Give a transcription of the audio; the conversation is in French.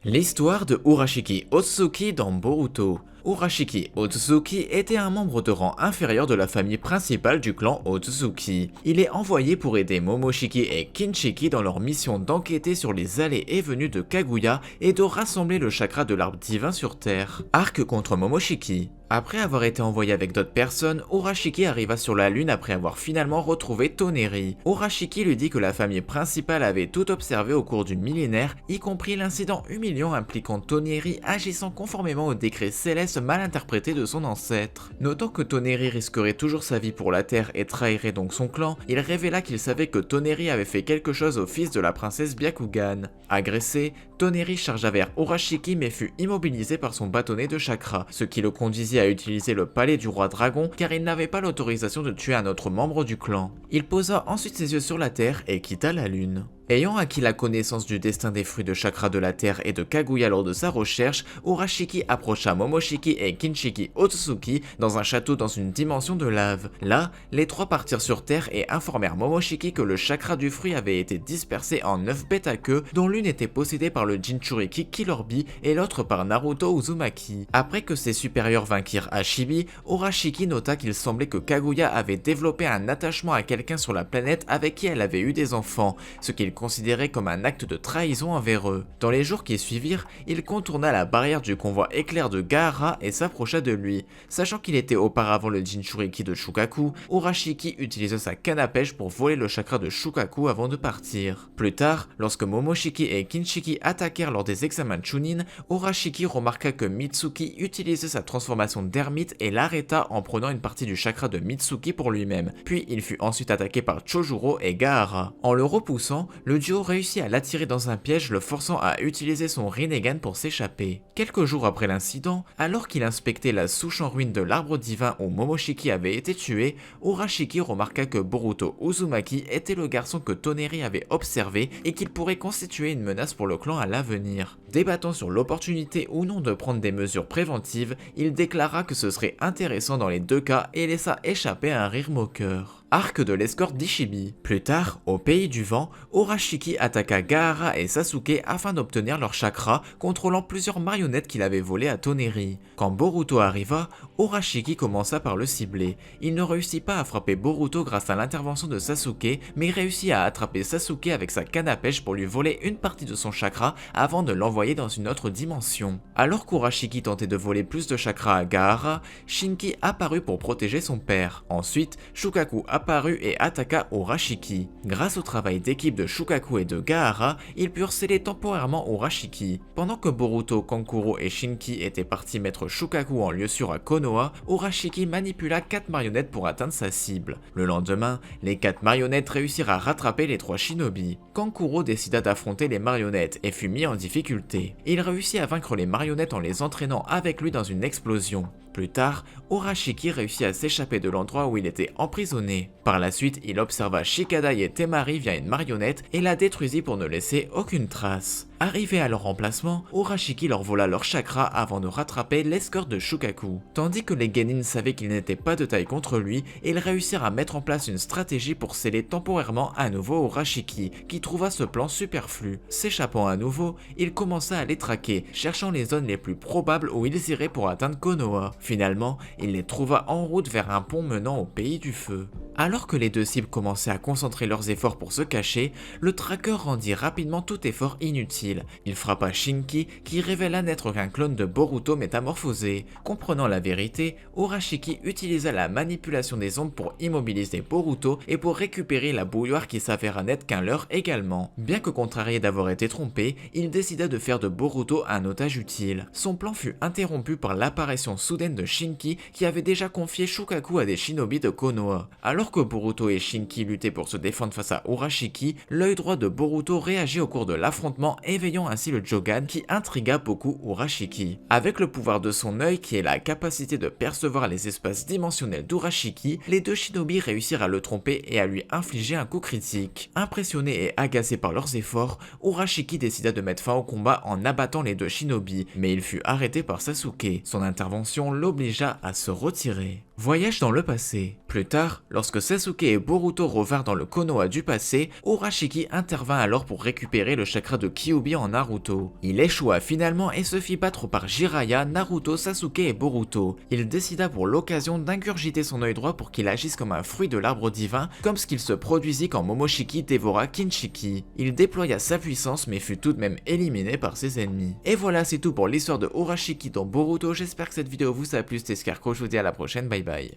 L'histoire de Urashiki Otsutsuki dans Boruto. Urashiki Otsutsuki était un membre de rang inférieur de la famille principale du clan Otsutsuki. Il est envoyé pour aider Momoshiki et Kinshiki dans leur mission d'enquêter sur les allées et venues de Kaguya et de rassembler le chakra de l'arbre divin sur Terre. Arc contre Momoshiki. Après avoir été envoyé avec d'autres personnes, Urashiki arriva sur la lune après avoir finalement retrouvé Toneri. Urashiki lui dit que la famille principale avait tout observé au cours du millénaire, y compris l'incident humiliant impliquant Toneri agissant conformément au décret céleste mal interprété de son ancêtre. Notant que Toneri risquerait toujours sa vie pour la Terre et trahirait donc son clan, il révéla qu'il savait que Toneri avait fait quelque chose au fils de la princesse Byakugan. Agressé, Toneri chargea vers Urashiki mais fut immobilisé par son bâtonnet de chakra, ce qui le conduisit à utiliser le palais du roi dragon car il n'avait pas l'autorisation de tuer un autre membre du clan. Il posa ensuite ses yeux sur la terre et quitta la lune. Ayant acquis la connaissance du destin des fruits de chakra de la terre et de Kaguya lors de sa recherche, Urashiki approcha Momoshiki et Kinshiki Otsutsuki dans un château dans une dimension de lave. Là, les trois partirent sur terre et informèrent Momoshiki que le chakra du fruit avait été dispersé en 9 bêtes à queue, dont l'une était possédée par le Jinchuriki Killer Bee et l'autre par Naruto Uzumaki. Après que ses supérieurs vainquirent Hashibi, Urashiki nota qu'il semblait que Kaguya avait développé un attachement à quelqu'un sur la planète avec qui elle avait eu des enfants, ce qu'il considéré comme un acte de trahison envers eux. Dans les jours qui suivirent, il contourna la barrière du convoi éclair de Gaara et s'approcha de lui. Sachant qu'il était auparavant le Jinchuriki de Shukaku, Urashiki utilisa sa canne à pêche pour voler le chakra de Shukaku avant de partir. Plus tard, lorsque Momoshiki et Kinshiki attaquèrent lors des examens Chunin, Urashiki remarqua que Mitsuki utilisait sa transformation d'ermite et l'arrêta en prenant une partie du chakra de Mitsuki pour lui-même, puis il fut ensuite attaqué par Chojuro et Gaara. En le repoussant, le duo réussit à l'attirer dans un piège, le forçant à utiliser son Rinnegan pour s'échapper. Quelques jours après l'incident, alors qu'il inspectait la souche en ruine de l'arbre divin où Momoshiki avait été tué, Urashiki remarqua que Boruto Uzumaki était le garçon que Toneri avait observé et qu'il pourrait constituer une menace pour le clan à l'avenir. Débattant sur l'opportunité ou non de prendre des mesures préventives, il déclara que ce serait intéressant dans les deux cas et laissa échapper un rire moqueur. Arc de l'escorte d'Ishibi. Plus tard, au pays du vent, Urashiki attaqua Gaara et Sasuke afin d'obtenir leur chakra, contrôlant plusieurs marionnettes qu'il avait volées à Toneri. Quand Boruto arriva, Urashiki commença par le cibler. Il ne réussit pas à frapper Boruto grâce à l'intervention de Sasuke, mais réussit à attraper Sasuke avec sa canne à pêche pour lui voler une partie de son chakra avant de l'envoyer dans une autre dimension. Alors qu'Urashiki tentait de voler plus de chakra à Gaara, Shinki apparut pour protéger son père. Ensuite, Shukaku apparut et attaqua Urashiki. Grâce au travail d'équipe de Shukaku et de Gaara, ils purent sceller temporairement Urashiki. Pendant que Boruto, Kankuro et Shinki étaient partis mettre Shukaku en lieu sûr à Konoha, Urashiki manipula 4 marionnettes pour atteindre sa cible. Le lendemain, les 4 marionnettes réussirent à rattraper les 3 shinobi. Kankuro décida d'affronter les marionnettes et fut mis en difficulté. Il réussit à vaincre les marionnettes en les entraînant avec lui dans une explosion. Plus tard, Urashiki réussit à s'échapper de l'endroit où il était emprisonné. Par la suite, il observa Shikadai et Temari via une marionnette et la détruisit pour ne laisser aucune trace. Arrivé à leur remplacement, Urashiki leur vola leur chakra avant de rattraper l'escorte de Shukaku. Tandis que les Genin savaient qu'ils n'étaient pas de taille contre lui, ils réussirent à mettre en place une stratégie pour sceller temporairement à nouveau Urashiki, qui trouva ce plan superflu. S'échappant à nouveau, il commença à les traquer, cherchant les zones les plus probables où ils iraient pour atteindre Konoha. Finalement, il les trouva en route vers un pont menant au pays du feu. Alors que les deux cibles commençaient à concentrer leurs efforts pour se cacher, le tracker rendit rapidement tout effort inutile. Il frappa Shinki, qui révéla n'être qu'un clone de Boruto métamorphosé. Comprenant la vérité, Urashiki utilisa la manipulation des ombres pour immobiliser Boruto et pour récupérer la bouilloire qui s'avéra n'être qu'un leurre également. Bien que contrarié d'avoir été trompé, il décida de faire de Boruto un otage utile. Son plan fut interrompu par l'apparition soudaine de Shinki, qui avait déjà confié Shukaku à des shinobi de Konoha. Alors que Boruto et Shinki luttaient pour se défendre face à Urashiki, l'œil droit de Boruto réagit au cours de l'affrontement, éveillant ainsi le Jogan qui intrigua beaucoup Urashiki. Avec le pouvoir de son œil qui est la capacité de percevoir les espaces dimensionnels d'Urashiki, les deux shinobi réussirent à le tromper et à lui infliger un coup critique. Impressionné et agacé par leurs efforts, Urashiki décida de mettre fin au combat en abattant les deux shinobi, mais il fut arrêté par Sasuke. Son intervention l'obligea à se retirer. Voyage dans le passé. Plus tard, lorsque Sasuke et Boruto revinrent dans le Konoha du passé, Urashiki intervint alors pour récupérer le chakra de Kyuubi en Naruto. Il échoua finalement et se fit battre par Jiraiya, Naruto, Sasuke et Boruto. Il décida pour l'occasion d'ingurgiter son œil droit pour qu'il agisse comme un fruit de l'arbre divin, comme ce qu'il se produisit quand Momoshiki dévora Kinshiki. Il déploya sa puissance mais fut tout de même éliminé par ses ennemis. Et voilà, c'est tout pour l'histoire de Urashiki dans Boruto. J'espère que cette vidéo vous a plu, c'était Scarco, je vous dis à la prochaine, bye bye.